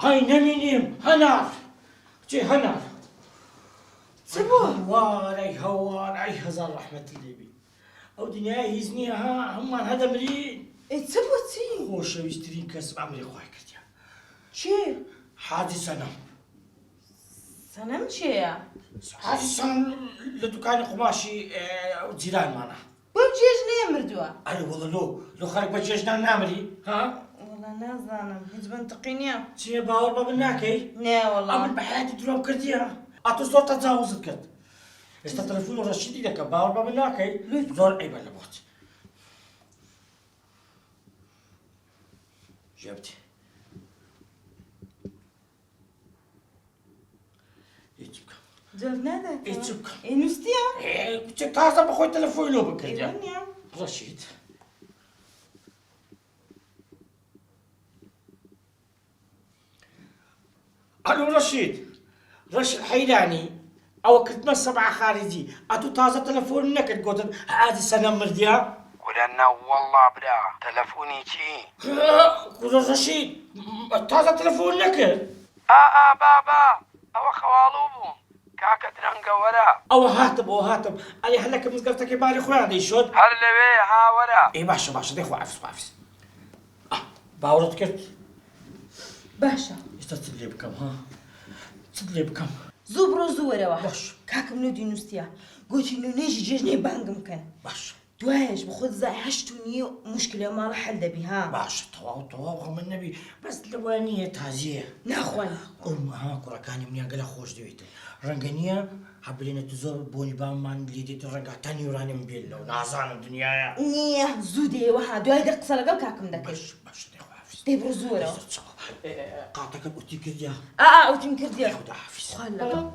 هاي نمينيم هنار جي هنار هوار اي هزار رحمة الله بي او دنياي يزنيها همان هذا مرين تسبوا تسي خوش ويسترين كسب عمري خواهي كرتيا شي حادي سنة سنم شي حادي سنة لدكان قماشي جيران معنا بوجيج ليه مردوا أي والله لو خارج بجيجنا نامري ها والله نازانم هيج منطقينيا شي باور بابناكي لا والله أمن بحياتي دروب كرتيها أتوصل تتجاوز كرت استا تلفون رشيدي لك باور بابناكي زور عيب أنا بوت جبتي يجيبك جلبنا ذاك يجيبك نستيا كنت تاسع بخوي تلفونه بكرتيها ايوه رشيد الو رشيد حيراني او كنت مسبعة خارجي اتو تازة تلفون نكت قلت هذه سنة مرديا ولنا والله بلا تلفوني شي قلت رشيد تازة تلفون نكت بابا او خوالوبو كاكا ترنقا ورا او هاتب علي هلك مزقرتك باري خويا دي شد هل لبي ها ورا اي باشا دي خو عفس باورت كرت باشا استتلي بكم ها تدلي بكم زوبرو زورة واحد باش كاكم نودي نستيا قلت انه نيجي جيجني بانقم كان باش دوايش بخذ زي حشتوني مشكلة ما راح حل بها باش طواو من النبي بس لوانية تازية ناخوان ها كرة كاني مني قال خوش دويته رنجانية حبلينا تزور بوني بام من ليدي الرنجا تاني وراني مبيلا ونازان الدنيا نيه زودي واحد دواي دق صار قال كاكم دك باش دي حافظ تبرو زورة قاطك بوتي كرديا وتنكر ديال خد حافظ خلا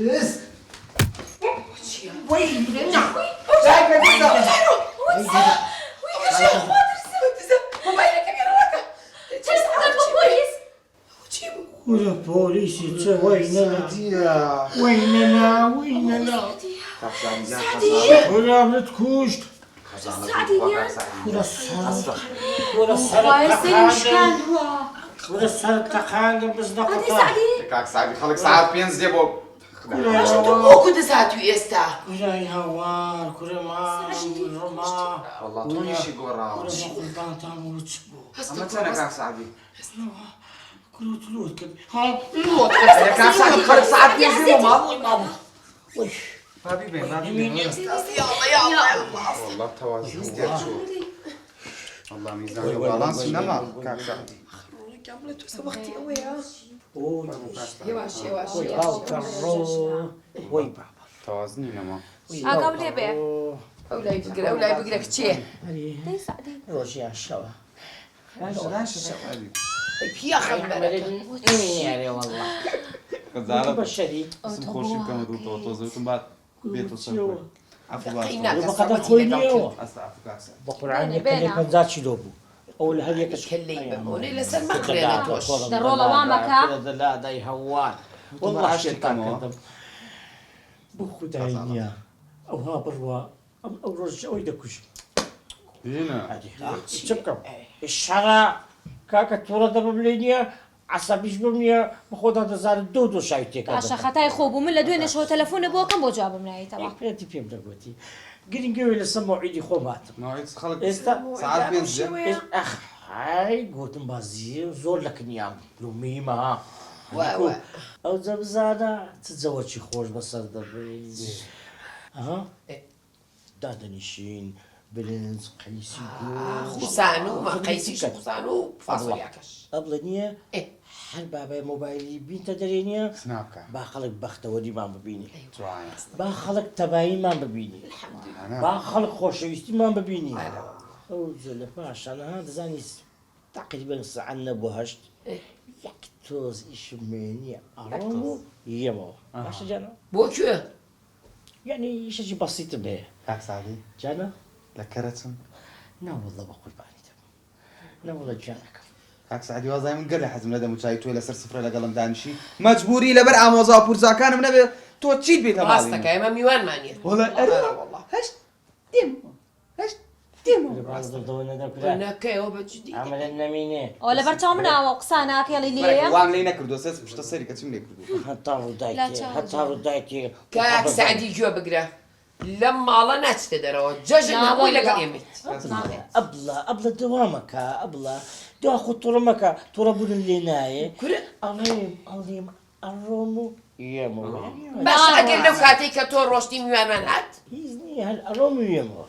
دس وين ولا بوليسي ويننا ولا بتكوش ولا السرق تخانق بصدقك كاك سعدي خليك ساعات بينزل بو كنت ساعتو يستا كراي هوار كرا ما رما والله توني شي قرا كرا ما قلبان تامو وتشبو اما تانا كاك سعدي كرا تلوت كده ها كاك سعدي خليك ساعات بينزل ما ويش حبيبي والله توازن والله ميزان بالانس انما كاك سعدي وي بابا توازني انما قبل بيه أولاي بقرأ كتير روشي عالشوا لاش السؤال يا خبرك يعني والله غزالة بشري اسم خوشي كانوا دوتو توزوتم بعد بيتو سفر عفوا بعد بقدر خوينيو استعفو كاك سعدي بقول عنك اللي كان ذات شلوبو أول هذه كلمة وليلة سلمى ضرورة وامك لا ده يهوان والله عشان بخد عينيا أو ها بروا أو رجع ويدكوش هنا شكرا الشارع كاكا تورا دبلينيا عصبيش بمنيا بخد هذا زار الدودو شايتي كذا عشان خطاي خوب ومن لدوين شو تلفون بو كم بجواب مني تبع انت فين دغوتي قلنا نقول لسه عيدي خومات موعد خلق استا ساعات بينزل اخ هاي قلت مبازي زور لك نيام لوميما او زبزاده تتزوج خوش بس الدبيز ها دادنشين بلنز قيسي خسانو ما قيسيش خسانو فاصل ياكش أبلنيا هل بابا موبايلي بنت درينيا سنابكا باخلق بخت ودي ما ببيني جوايا باخلق تباين ما ببيني باخلق خوشويستي ما ببيني او زلف ما عشان هذا زاني تقريبا ساعة نبوهشت یک توز işimini aromu yemo. Başka canım. بۆ کوێ؟ Yani işi basit be. کاک سعدی Canım. لە کەرەچم Ne والله بقرباني ne والله canım. کاک سعدی وازای من گەلە حەزم لە دەموچایی توی لەسەر سفرە لەگەڵم دانیشی مەجبوری لەبەر ئامۆزا و پورزاکانم نەبێ تۆ چیت بێتە ڕاستەکە ئێمە میوانمانیە وڵای ئەرێ هەشت دێم هەشت دێم Bazı da ne de kula. نەکەیەوە بەجددی Amelen nemine. ئەو لەبەر چاو مناوە قساناکەڵی لێە وام لێ نەکردو سەس پشتە سەری کەچم لێ کردو Hatta La rudayki. çağır Hatta canım. rudayki. کاک سعدی گوێ بگرە لەم ماڵە ناچتە دەرەوە جەژن لا هەمووی والله. لەگەڵ ئێمەیت أبلا دوامك أبلا دو أخو ترمك تربون اللي ناي کورە أليم الرومو يمو باش ئەگەر لەو کاتێک کە تۆ ڕۆشتی میوانمان هات يزني هالأرومو يمو